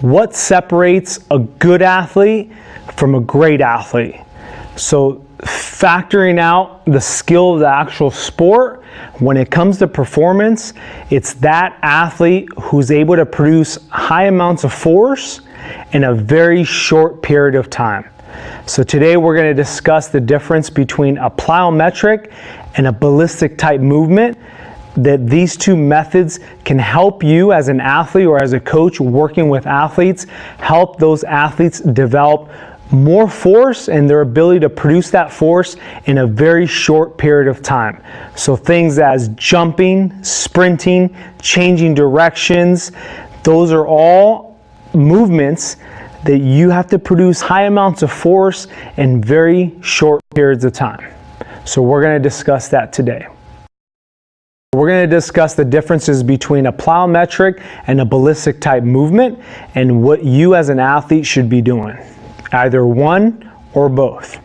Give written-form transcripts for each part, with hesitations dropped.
What separates a good athlete from a great athlete? So factoring out the skill of the actual sport, when it comes to performance, it's that athlete who's able to produce high amounts of force in a very short period of time. So today we're going to discuss the difference between a plyometric and a ballistic type movement, that these two methods can help you as an athlete or as a coach working with athletes, help those athletes develop more force and their ability to produce that force in a very short period of time. So things as jumping, sprinting, changing directions, those are all movements that you have to produce high amounts of force in very short periods of time. So we're going to discuss that today. We're going to discuss the differences between a plyometric and a ballistic type movement and what you as an athlete should be doing, either one or both.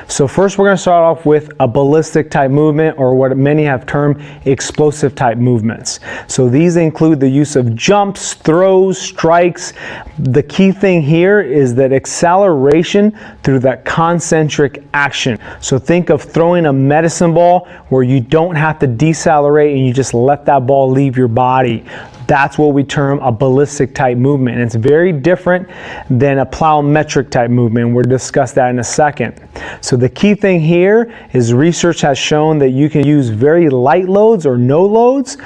So first we're going to start off with a ballistic type movement, or what many have termed explosive type movements. So these include the use of jumps, throws, strikes. The key thing here is that acceleration through that concentric action. So think of throwing a medicine ball where you don't have to decelerate and you just let that ball leave your body. That's what we term a ballistic type movement. And it's very different than a plyometric type movement. We'll discuss that in a second. So the key thing here is research has shown that you can use very light loads or no loads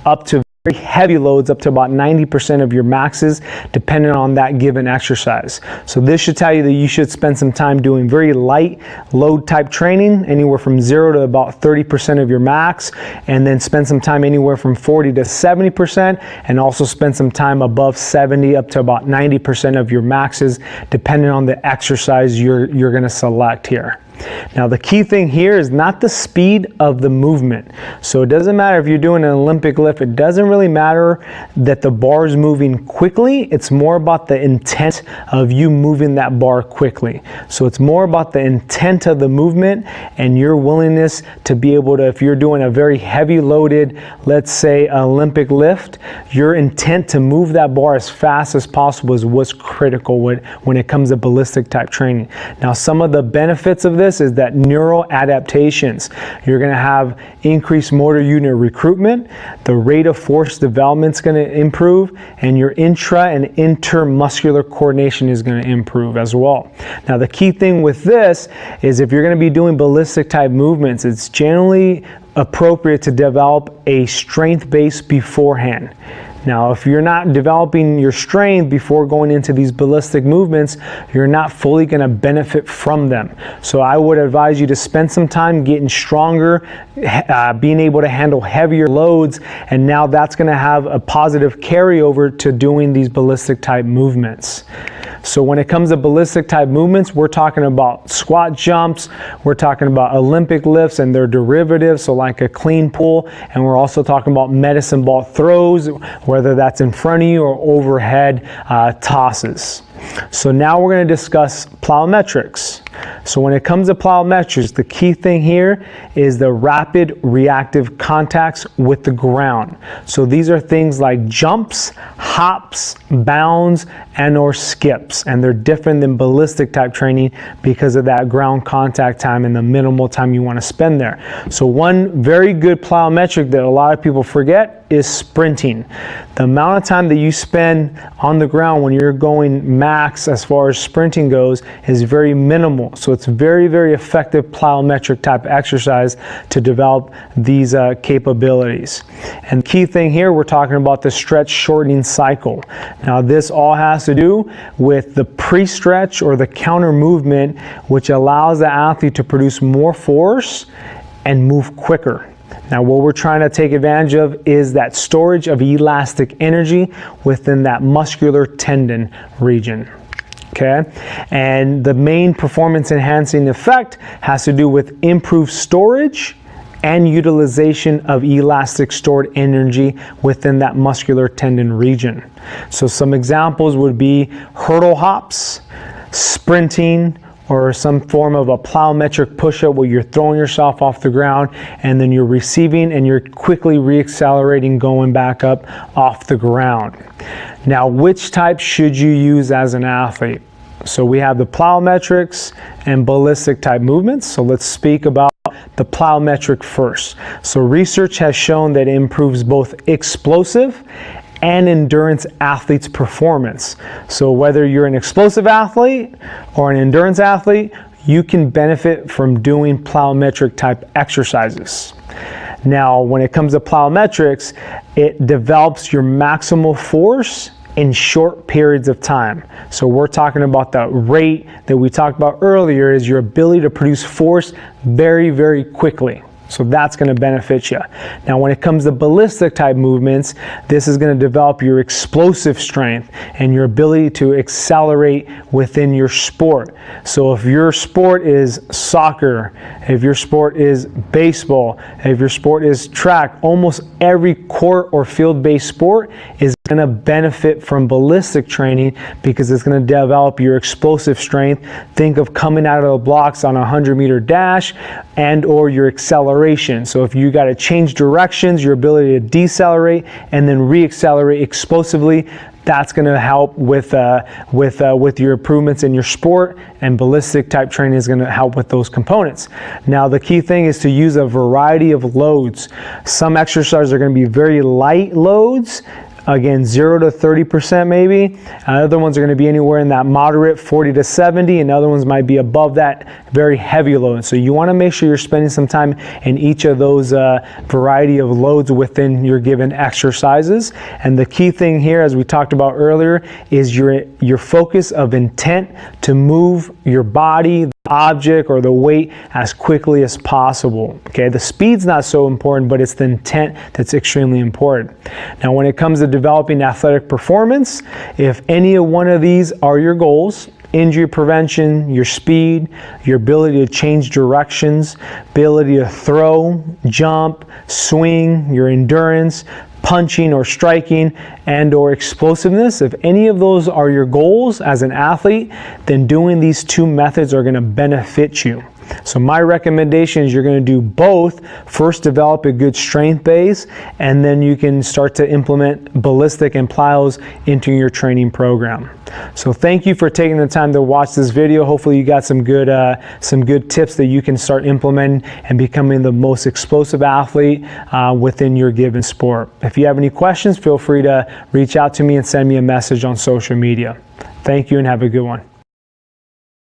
up to very heavy loads, up to about 90% of your maxes, depending on that given exercise. So this should tell you that you should spend some time doing very light load type training, anywhere from 0 to about 30% of your max, and then spend some time anywhere from 40 to 70%, and also spend some time above 70 up to about 90% of your maxes, depending on the exercise you're going to select here. Now the key thing here is not the speed of the movement. So it doesn't matter if you're doing an Olympic lift, it doesn't really matter that the bar is moving quickly. It's more about the intent of you moving that bar quickly. So it's more about the intent of the movement and your willingness to be able to, if you're doing a very heavy loaded, let's say Olympic lift, your intent to move that bar as fast as possible is what's critical when it comes to ballistic type training. Now some of the benefits of this is that neural adaptations. You're going to have increased motor unit recruitment, the rate of force development is going to improve, and your intra and intermuscular coordination is going to improve as well. Now the key thing with this is if you're going to be doing ballistic type movements, it's generally appropriate to develop a strength base beforehand. Now, if you're not developing your strength before going into these ballistic movements, you're not fully going to benefit from them. So I would advise you to spend some time getting stronger, being able to handle heavier loads, and now that's going to have a positive carryover to doing these ballistic type movements. So when it comes to ballistic type movements, we're talking about squat jumps, we're talking about Olympic lifts and their derivatives, so like a clean pull, and we're also talking about medicine ball throws, whether that's in front of you or overhead tosses. So now we're going to discuss plyometrics. So when it comes to plyometrics, the key thing here is the rapid reactive contacts with the ground. So these are things like jumps, hops, bounds, and or skips. And they're different than ballistic type training because of that ground contact time and the minimal time you want to spend there. So one very good plyometric that a lot of people forget is sprinting. The amount of time that you spend on the ground when you're going max as far as sprinting goes is very minimal. So it's very, very effective plyometric type exercise to develop these capabilities. And the key thing here, we're talking about the stretch shortening cycle. Now this all has to do with the pre-stretch or the counter movement, which allows the athlete to produce more force and move quicker. Now what we're trying to take advantage of is that storage of elastic energy within that muscular tendon region. Okay, and the main performance enhancing effect has to do with improved storage and utilization of elastic stored energy within that muscular tendon region. So some examples would be hurdle hops, sprinting, or some form of a plyometric push-up where you're throwing yourself off the ground and then you're receiving and you're quickly re-accelerating going back up off the ground. Now, which type should you use as an athlete? So we have the plyometrics and ballistic type movements. So let's speak about the plyometric first. So research has shown that it improves both explosive and endurance athletes' performance. So whether you're an explosive athlete or an endurance athlete, you can benefit from doing plyometric type exercises. Now, when it comes to plyometrics, it develops your maximal force in short periods of time. So we're talking about the rate that we talked about earlier, is your ability to produce force very, very quickly. So that's going to benefit you. Now, when it comes to ballistic type movements, this is going to develop your explosive strength and your ability to accelerate within your sport. So if your sport is soccer, if your sport is baseball, if your sport is track, almost every court or field-based sport is going to benefit from ballistic training because it's going to develop your explosive strength. Think of coming out of the blocks on a 100-meter dash and or your acceleration. So if you got to change directions, your ability to decelerate and then re-accelerate explosively, that's going to help with your improvements in your sport, and ballistic type training is going to help with those components. Now, the key thing is to use a variety of loads. Some exercises are going to be very light loads, again 0 to 30% maybe. Other ones are going to be anywhere in that moderate 40 to 70, and other ones might be above that very heavy load. So you want to make sure you're spending some time in each of those variety of loads within your given exercises. And the key thing here, as we talked about earlier, is your focus of intent to move your body, the object, or the weight as quickly as possible. Okay, the speed's not so important, but it's the intent that's extremely important. Now, when it comes to developing athletic performance, if any of one of these are your goals, injury prevention, your speed, your ability to change directions, ability to throw, jump, swing, your endurance, punching or striking, and or explosiveness, if any of those are your goals as an athlete, then doing these two methods are going to benefit you. So my recommendation is you're going to do both. First, develop a good strength base, and then you can start to implement ballistic and plyos into your training program. So thank you for taking the time to watch this video. Hopefully you got some good tips that you can start implementing and becoming the most explosive athlete within your given sport. If you have any questions, feel free to reach out to me and send me a message on social media. Thank you and have a good one.